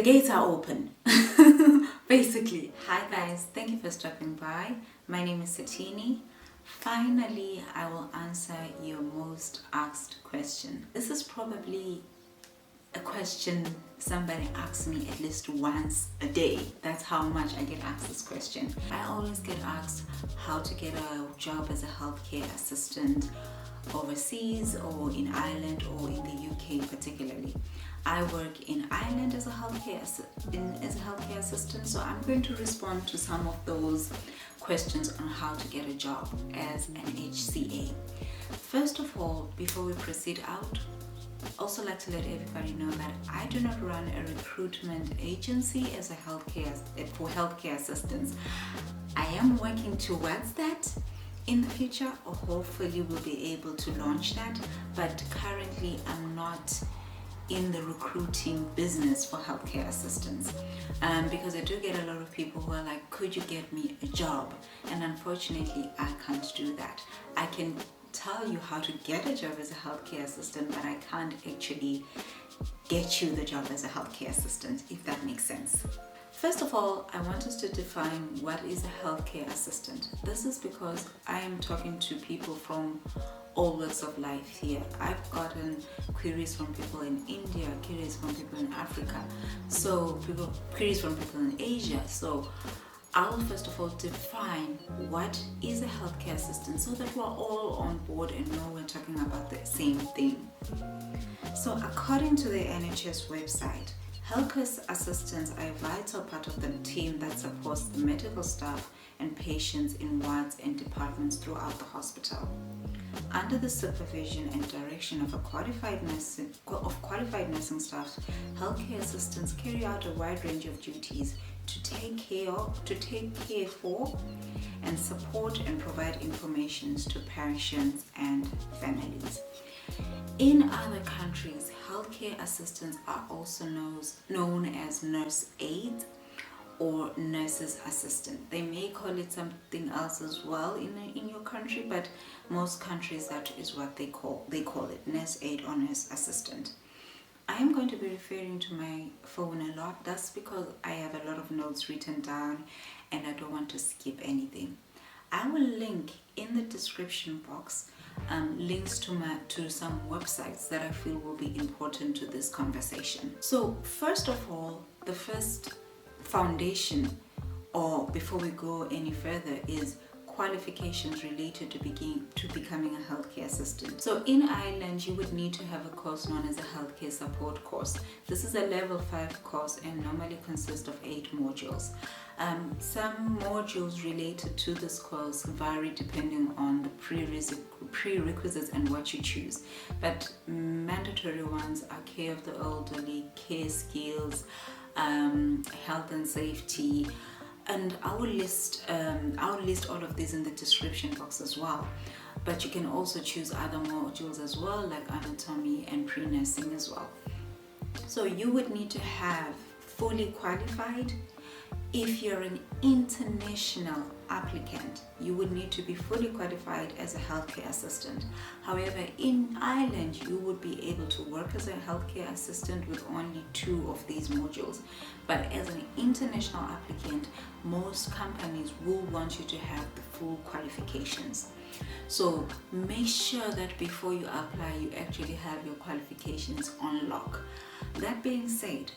the gates are open. Basically. Hi guys, thank you for stopping by. My name is Satini. Finally, I will answer your most asked question. This is probably a question somebody asks me at least once a day. That's how much I get asked this question. I always get asked how to get a job as a healthcare assistant overseas or in Ireland or in the UK particularly. I work in Ireland as a healthcare assistant, so I'm going to respond to some of those questions on how to get a job as an HCA. First of all, before we proceed out, also like to let everybody know that I do not run a recruitment agency as a for healthcare assistants. I am working towards that in the future, or hopefully we'll be able to launch that, but currently I'm not in the recruiting business for healthcare assistants, because I do get a lot of people who are like, could you get me a job? And unfortunately I can't do that. I can tell you how to get a job as a healthcare assistant, but I can't actually get you the job as a healthcare assistant, if that makes sense. First of all, I want us to define what is a healthcare assistant. This is because I am talking to people from all walks of life here. I've gotten queries from people in India, queries from people in Africa, queries from people in Asia. So I'll first of all define what is a healthcare assistant so that we're all on board and know we're talking about the same thing. So according to the NHS website, healthcare assistants are a vital part of the team that supports the medical staff and patients in wards and departments throughout the hospital. Under the supervision and direction of qualified nursing staff, healthcare assistants carry out a wide range of duties to take care for and support and provide information to patients and families. In other countries, healthcare assistants are also known as nurse aides or nurse's assistant. They may call it something else as well in your country, but most countries that is what they call it, nurse aide or nurse assistant. I am going to be referring to my phone a lot. That's because I have a lot of notes written down and I don't want to skip anything. I will link in the description box links to some websites that I feel will be important to this conversation. So first of all, the first foundation, or before we go any further, is qualifications related to becoming a healthcare assistant. So in Ireland, you would need to have a course known as a healthcare support course. This is a level 5 course and normally consists of 8 modules. Some modules related to this course vary depending on the prerequisites and what you choose, but mandatory ones are care of the elderly, care skills, health and safety, and I will list all of these in the description box as well. But you can also choose other modules as well, like anatomy and pre-nursing as well. So you would need to have fully qualified. If you're an international applicant, you would need to be fully qualified as a healthcare assistant. However, in Ireland, you would be able to work as a healthcare assistant with only 2 of these modules. But as an international applicant, most companies will want you to have the full qualifications. So make sure that before you apply, you actually have your qualifications on lock. That being said,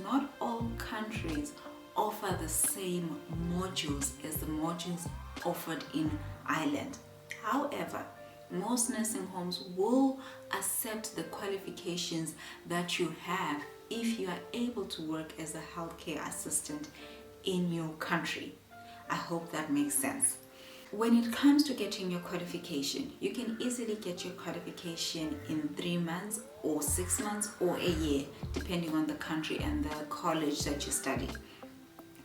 not all countries offer the same modules as the modules offered in Ireland. However, most nursing homes will accept the qualifications that you have if you are able to work as a healthcare assistant in your country. I hope that makes sense. When it comes to getting your qualification, you can easily get your qualification in 3 months or 6 months or a year, depending on the country and the college that you study.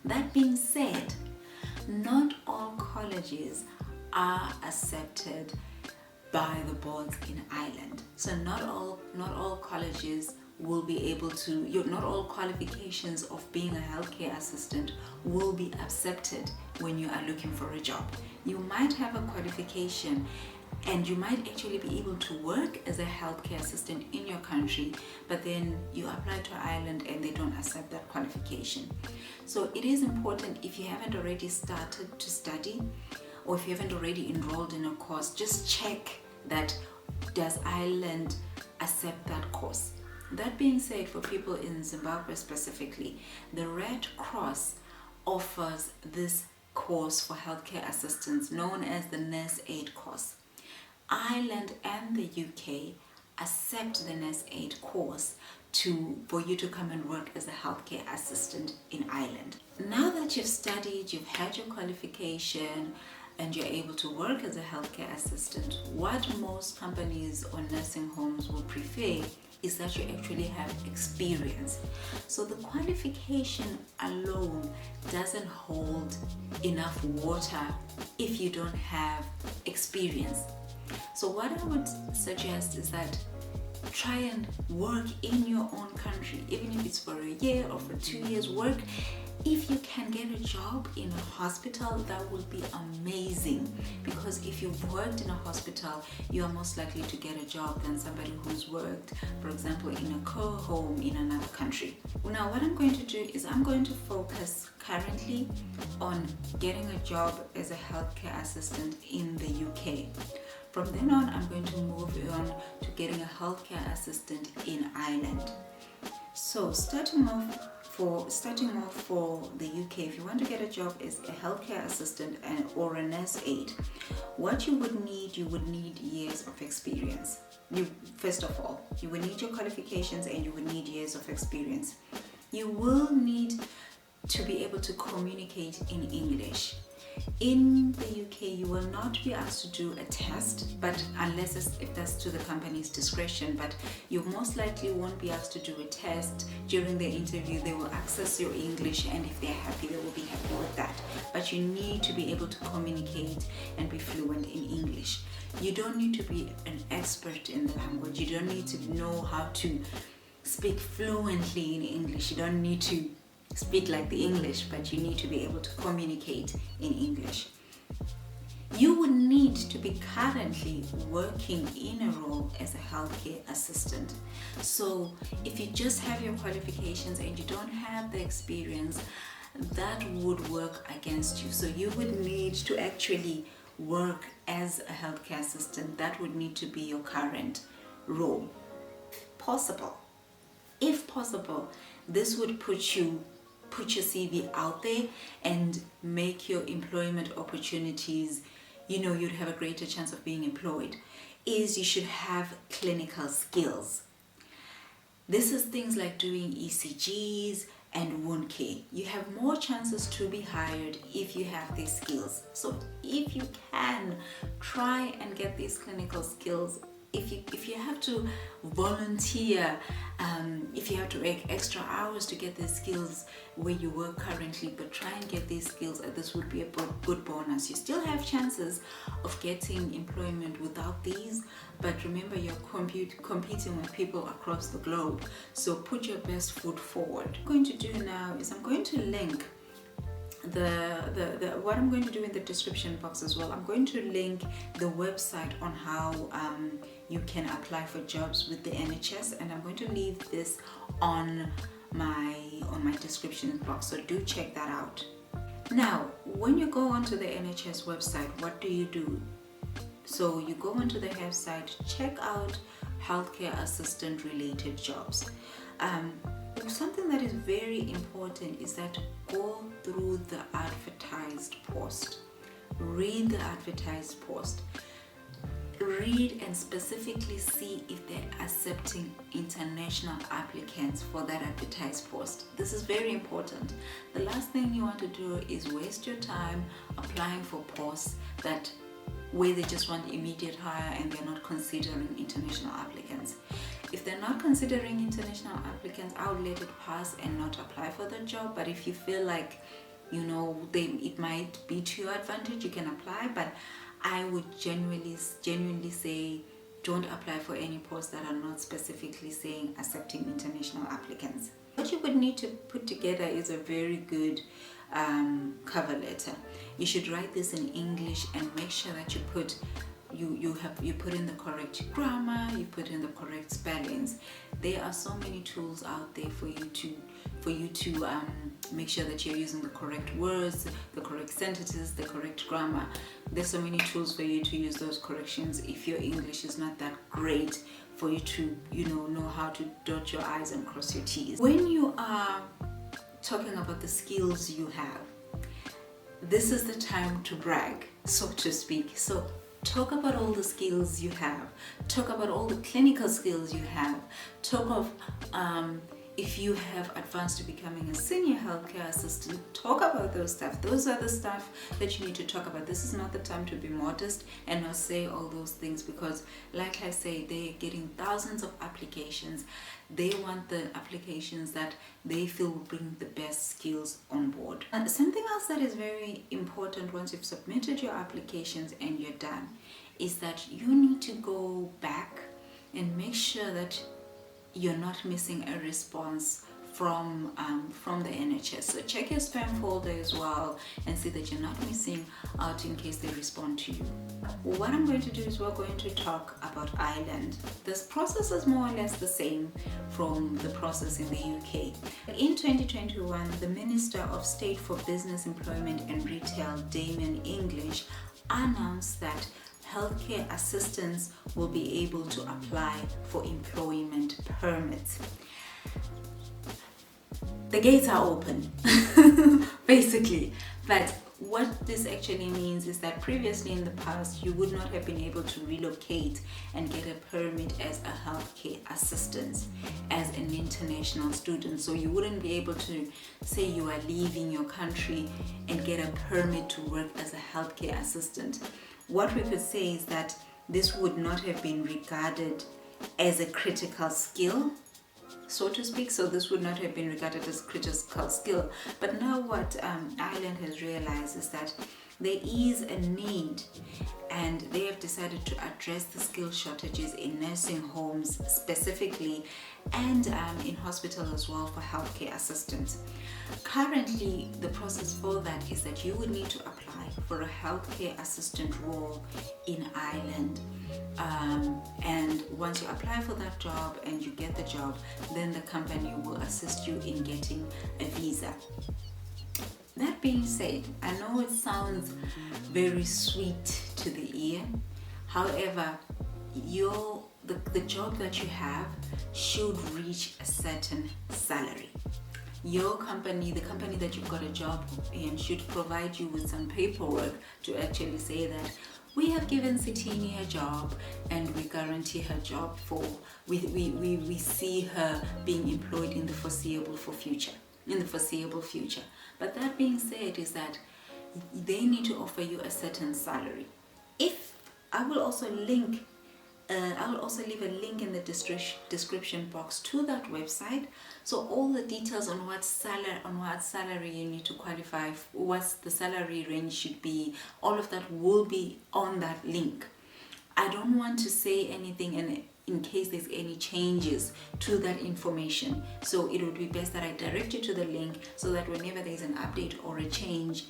That being said, not all colleges are accepted by the boards in Ireland. So not all colleges will be able to, not all qualifications of being a healthcare assistant will be accepted when you are looking for a job. You might have a qualification And you might actually be able to work as a healthcare assistant in your country, but then you apply to Ireland and they don't accept that qualification. So it is important, if you haven't already started to study, or if you haven't already enrolled in a course, just check that does Ireland accept that course. That being said, for people in Zimbabwe specifically, the Red Cross offers this course for healthcare assistants known as the Nurse Aid course. Ireland and the UK accept the Nurse Aid course for you to come and work as a healthcare assistant in Ireland. Now that you've studied, you've had your qualification, and you're able to work as a healthcare assistant, what most companies or nursing homes will prefer is that you actually have experience. So the qualification alone doesn't hold enough water if you don't have experience. So what I would suggest is that try and work in your own country, even if it's for a year or for 2 years. Work. If you can get a job in a hospital, that would be amazing, because if you've worked in a hospital, you are most likely to get a job than somebody who's worked, for example, in a care home in another country. Now, what I'm going to do is I'm going to focus currently on getting a job as a healthcare assistant in the UK. From then on, I'm going to move on to getting a healthcare assistant in Ireland. So starting off for the UK, if you want to get a job as a healthcare assistant or a nurse aide, what you would need years of experience. First of all, you would need your qualifications and you would need years of experience. You will need to be able to communicate in English. In the UK, you will not be asked to do a test, but if that's to the company's discretion, but you most likely won't be asked to do a test. During the interview, they will access your English, and if they're happy, they will be happy with that. But you need to be able to communicate and be fluent in English. You don't need to be an expert in the language. You don't need to know how to speak fluently in English. You don't need to speak like the English, but you need to be able to communicate in English. You would need to be currently working in a role as a healthcare assistant. So if you just have your qualifications and you don't have the experience, that would work against you. So you would need to actually work as a healthcare assistant. That would need to be your current role. If possible, this would put your CV out there and make your employment opportunities, you'd have a greater chance of being employed, is you should have clinical skills. This is things like doing ECGs and wound care. You have more chances to be hired if you have these skills. So if you can, try and get these clinical skills. If you have to volunteer, if you have to work extra hours to get these skills where you work currently, but try and get these skills, this would be a good bonus. You still have chances of getting employment without these, but remember, you're competing with people across the globe, so put your best foot forward. What I'm going to do now is I'm going to link what I'm going to do in the description box as well. I'm going to link the website on how you can apply for jobs with the NHS, and I'm going to leave this on my description box, so do check that out. Now, when you go onto the NHS website, what do? So you go onto the website, check out healthcare assistant related jobs. Something that is very important is that go through the advertised post. Read the advertised post. Read and specifically see if they're accepting international applicants for that advertised post. This is very important. The last thing you want to do is waste your time applying for posts where they just want immediate hire and they're not considering international applicants. If they're not considering international applicants, I would let it pass and not apply for the job. But if you feel like, it might be to your advantage, you can apply. But I would genuinely say, don't apply for any posts that are not specifically saying accepting international applicants. What you would need to put together is a very good cover letter. You should write this in English and make sure that you put you put in the correct grammar, you put in the correct spellings. There are so many tools out there for you to make sure that you're using the correct words, the correct sentences, the correct grammar. There's so many tools for you to use those corrections if your English is not that great, for you to know how to dot your I's and cross your T's. When you are talking about the skills you have, this is the time to brag, so to speak. So talk about all the skills you have, talk about all the clinical skills you have, talk of if you have advanced to becoming a senior healthcare assistant, talk about those stuff. Those are the stuff that you need to talk about. This is not the time to be modest and not say all those things, because like I say, they're getting thousands of applications. They want the applications that they feel will bring the best skills on board. And something else that is very important once you've submitted your applications and you're done is that you need to go back and make sure that you're not missing a response from the NHS. So check your spam folder as well and see that you're not missing out in case they respond to you. What I'm going to do is we're going to talk about Ireland. This process is more or less the same from the process in the UK. In 2021, the Minister of State for Business, Employment and Retail, Damien English, announced that healthcare assistants will be able to apply for employment permits. The gates are open, basically. But what this actually means is that previously in the past, you would not have been able to relocate and get a permit as a healthcare assistant, as an international student. So you wouldn't be able to say you are leaving your country and get a permit to work as a healthcare assistant. What we could say is that this would not have been regarded as a critical skill, so to speak. So this would not have been regarded as critical skill. But now what Ireland has realized is that there is a need, and they have decided to address the skill shortages in nursing homes specifically, and in hospital as well, for healthcare assistants. Currently, the process for that is that you would need to apply for a healthcare assistant role in Ireland. And once you apply for that job and you get the job, then the company will assist you in getting a visa. That being said, I know it sounds very sweet to the ear. However, the job that you have should reach a certain salary. Your company, the company that you've got a job in, should provide you with some paperwork to actually say that we have given Sitini a job and we guarantee her job we see her being employed in the foreseeable future. But that being said, is that they need to offer you a certain salary. If I will also leave a link in the description box to that website, so all the details on what salary you need to qualify, what the salary range should be, all of that will be on that link. I don't want to say anything in case there's any changes to that information, so it would be best that I direct you to the link, so that whenever there's an update or a change,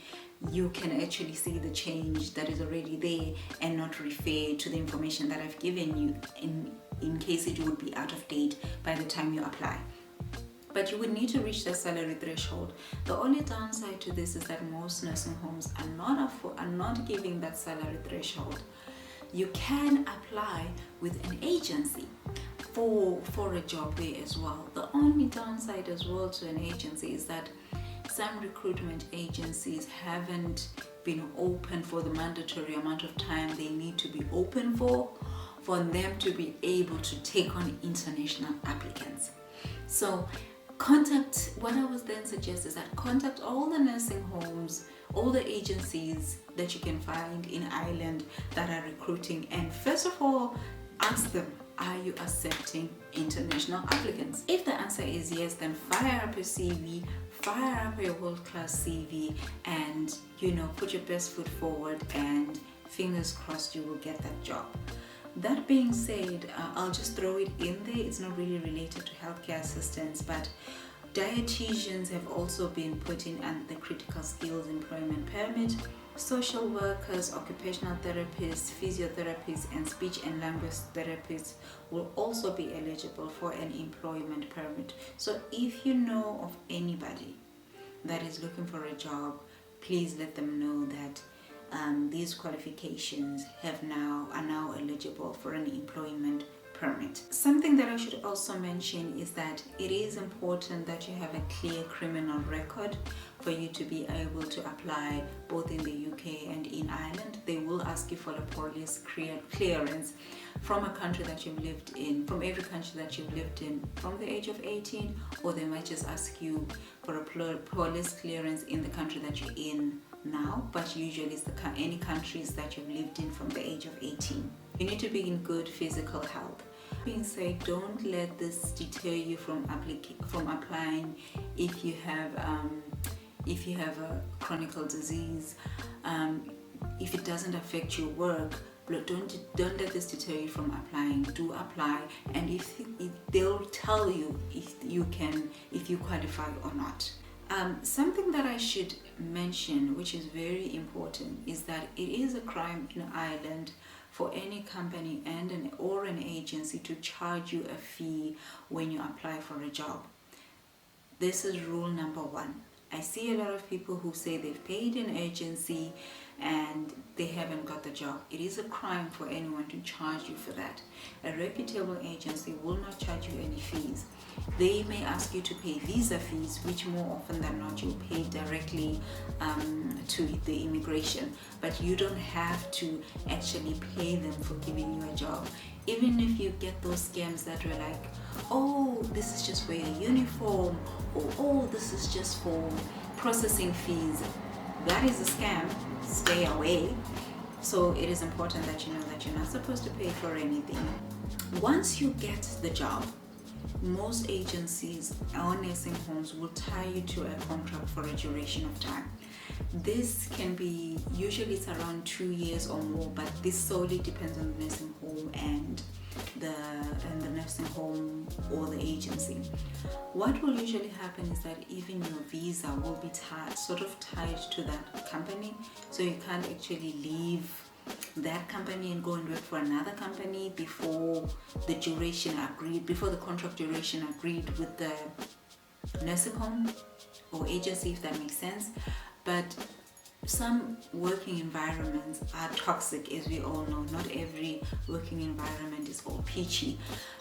you can actually see the change that is already there and not refer to the information that I've given you in case it would be out of date by the time you apply. But you would need to reach the salary threshold. The only downside to this is that most nursing homes are not giving that salary threshold. You can apply with an agency for a job there as well. The only downside as well to an agency is that some recruitment agencies haven't been open for the mandatory amount of time they need to be open for them to be able to take on international applicants. So what I would then suggest is that contact all the nursing homes, all the agencies that you can find in Ireland that are recruiting, and first of all, ask them, are you accepting international applicants? If the answer is yes, then fire up your CV, fire up your world-class CV, and put your best foot forward, and fingers crossed you will get that job. That being said, I'll just throw it in there. It's not really related to healthcare assistants, but dietitians have also been put in under the critical skills employment permit. Social workers, occupational therapists, physiotherapists, and speech and language therapists will also be eligible for an employment permit. So if you know of anybody that is looking for a job, please let them know that these qualifications are now eligible for an employment permit. Something that I should also mention is that it is important that you have a clear criminal record for you to be able to apply both in the UK and in Ireland. They will ask you for a police clearance from a country that you've lived in, from every country that you've lived in from the age of 18, or they might just ask you for a police clearance in the country that you're in now, but usually it's any countries that you've lived in from the age of 18. You need to be in good physical health. Being said, don't let this deter you from applying if you have a chronic disease. If it doesn't affect your work, don't let this deter you from applying. Do apply, and if they'll tell you if you qualify or not. Something that I should mention, which is very important, is that it is a crime in Ireland for any company or an agency to charge you a fee when you apply for a job. This is rule number 1. I see a lot of people who say they've paid an agency and they haven't got the job. It is a crime for anyone to charge you for that. A reputable agency will not charge you any fees. They may ask you to pay visa fees, which more often than not you'll pay directly to the immigration, but you don't have to actually pay them for giving you a job. Even if you get those scams that were like, oh, this is just for your uniform, or oh, this is just for processing fees, that is a scam. Stay away. So it is important that you know that you're not supposed to pay for anything. Once you get the job, most agencies or nursing homes will tie you to a contract for a duration of time. This can be, usually it's around 2 years or more, but this solely depends on the nursing home and the nursing home or the agency. What will usually happen is that even your visa will be tied to that company, so you can't actually leave that company and go and work for another company before the contract duration agreed with the nursing home or agency, if that makes sense. But some working environments are toxic, as we all know. Not every working environment is all peachy,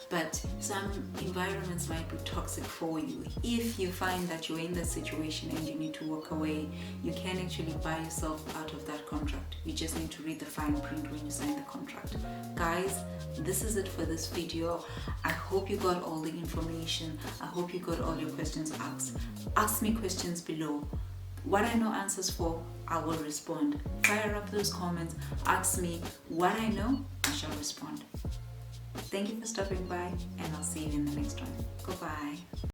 but some environments might be toxic for you. If you find that you're in that situation and you need to walk away, you can actually buy yourself out of that contract. You just need to read the fine print when you sign the contract. Guys, this is it for this video. I hope you got all the information. I hope you got all your questions asked. Ask me questions below. What I know answers for, I will respond. Fire up those comments. Ask me what I know, I shall respond. Thank you for stopping by, and I'll see you in the next one. Goodbye.